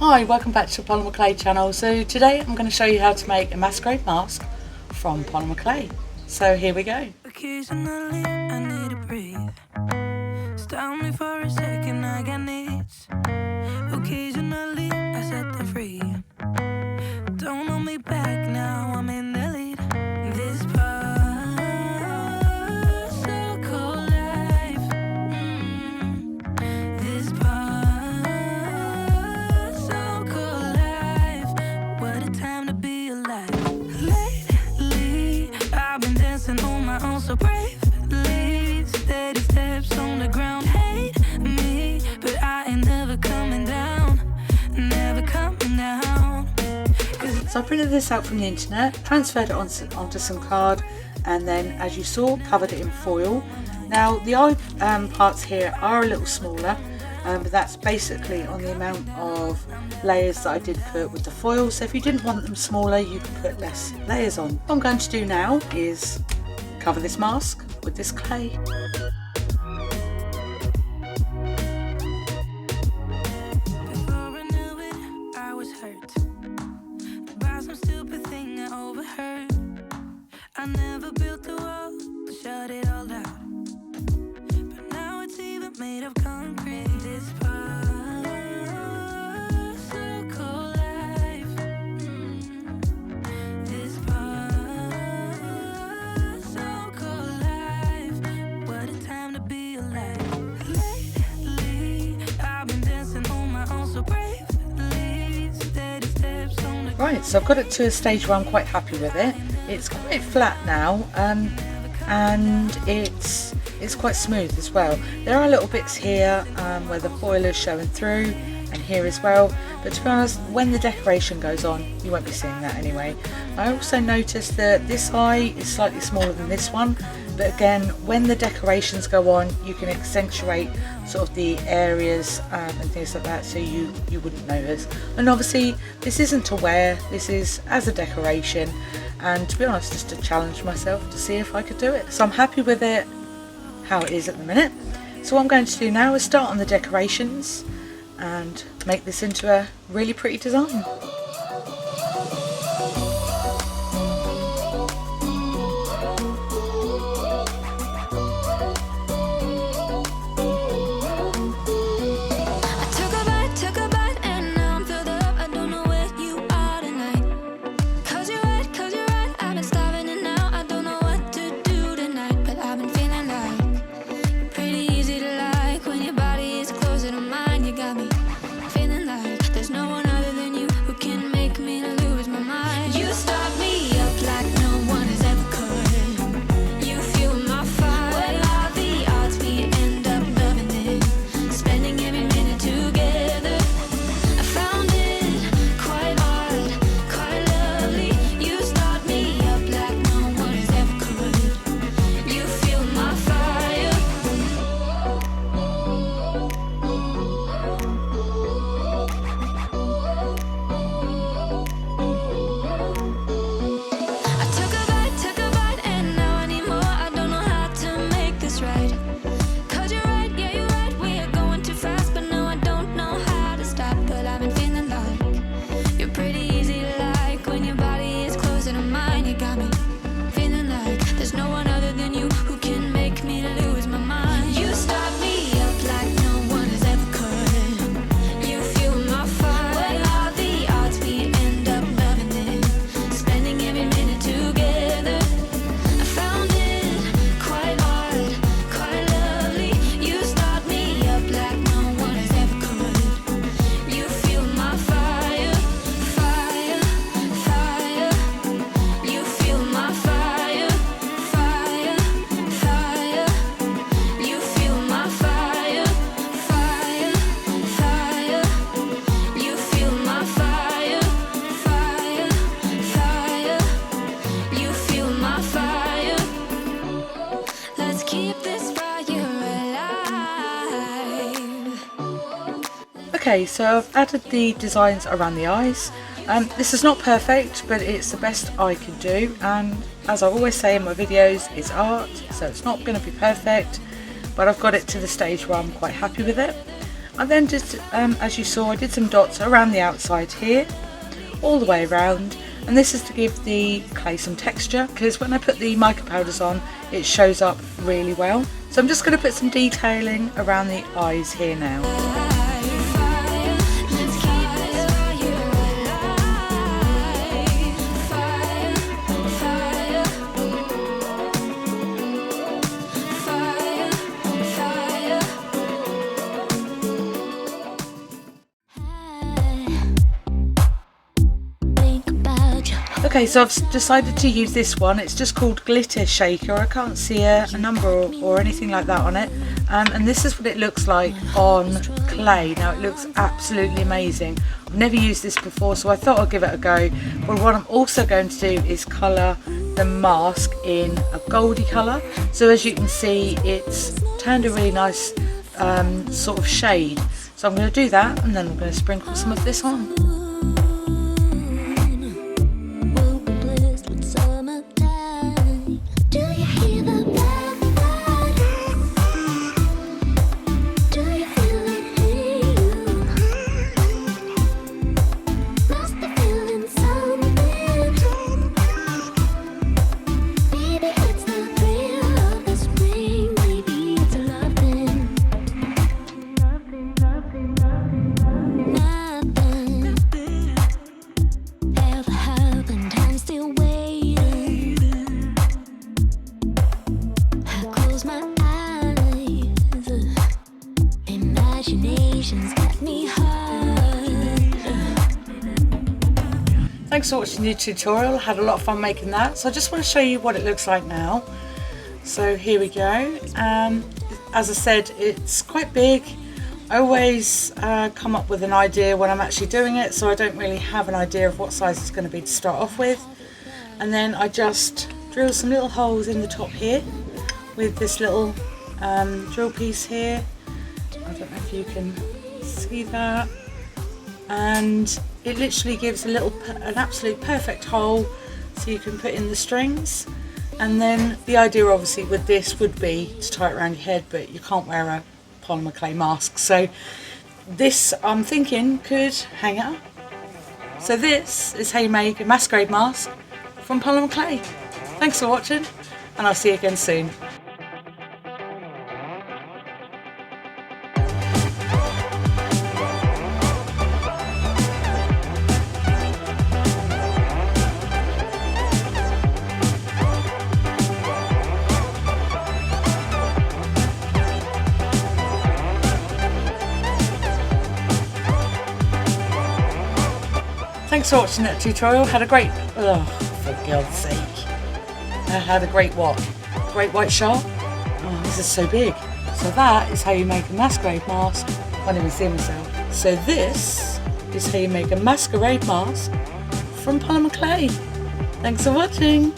Hi, welcome back to Polymer Clay channel. So today I'm going to show you how to make a masquerade mask from polymer clay. So here we go. Occasionally I need to breathe. Stop me for a second, I got needs. Occasionally I set them free. Don't hold me back now, I'm in the lead. This part so cold life. This part so cold life. What a time to be alive. Lately I've been dancing on my own so bravely. Steady steps on the ground. Hate me, but I ain't never coming down. Never coming down. So I printed this out from the internet, transferred it onto some card, and then, as you saw, covered it in foil. Now the eye parts here are a little smaller, but that's basically on the amount of layers that I did put with the foil. So if you didn't want them smaller, you could put less layers on. What I'm going to do now is cover this mask with this clay. Before I knew it, I was hurt by some stupid thing I overheard. I never built the wall to shut it all out, but now it's even made of concrete. This part, so cold life. This part, so cold life. What a time to be alive. Lately, I've been dancing on my own so bravely. Steady steps on the Right, so I've got it to a stage where I'm quite happy with it. It's quite flat now, and it's quite smooth as well. There are little bits here where the foil is showing through, and here as well, but to be honest, when the decoration goes on, you won't be seeing that anyway. I also noticed that this eye is slightly smaller than this one, but again, when the decorations go on, you can accentuate sort of the areas and things like that, so you wouldn't notice. And obviously this isn't to wear, this is as a decoration, and to be honest, just to challenge myself to see if I could do it. So I'm happy with it how it is at the minute. So what I'm going to do now is start on the decorations and make this into a really pretty design. Okay, so I've added the designs around the eyes. This is not perfect, but it's the best I can do, and as I always say in my videos, it's art, so it's not going to be perfect, but I've got it to the stage where I'm quite happy with it. I then did, as you saw, I did some dots around the outside here, all the way around, and this is to give the clay some texture, because when I put the mica powders on it shows up really well. So I'm just going to put some detailing around the eyes here now. Okay, so I've decided to use this one. It's just called Glitter Shaker. I can't see a number or anything like that on it. And this is what it looks like on clay. Now, it looks absolutely amazing. I've never used this before, so I thought I'd give it a go. But what I'm also going to do is colour the mask in a goldy colour. So as you can see, it's turned a really nice sort of shade. So I'm going to do that, and then I'm going to sprinkle some of this on. Thanks for watching the tutorial. I had a lot of fun making that. So I just want to show you what it looks like now. So here we go. As I said, it's quite big. I always come up with an idea when I'm actually doing it, so I don't really have an idea of what size it's going to be to start off with. And then I just drill some little holes in the top here with this little drill piece here. I don't know if you can see that. And it literally gives an absolute perfect hole so you can put in the strings. And then the idea obviously with this would be to tie it around your head, but you can't wear a polymer clay mask, so this I'm thinking could hang up. So this is how you make a masquerade mask from polymer clay. Thanks for watching, and I'll see you again soon. Thanks for watching that tutorial. Had a great, oh, for God's sake. I had a great what? Great white shark? Oh, this is so big. So that is how you make a masquerade mask. I can't even see myself. So this is how you make a masquerade mask from polymer clay. Thanks for watching.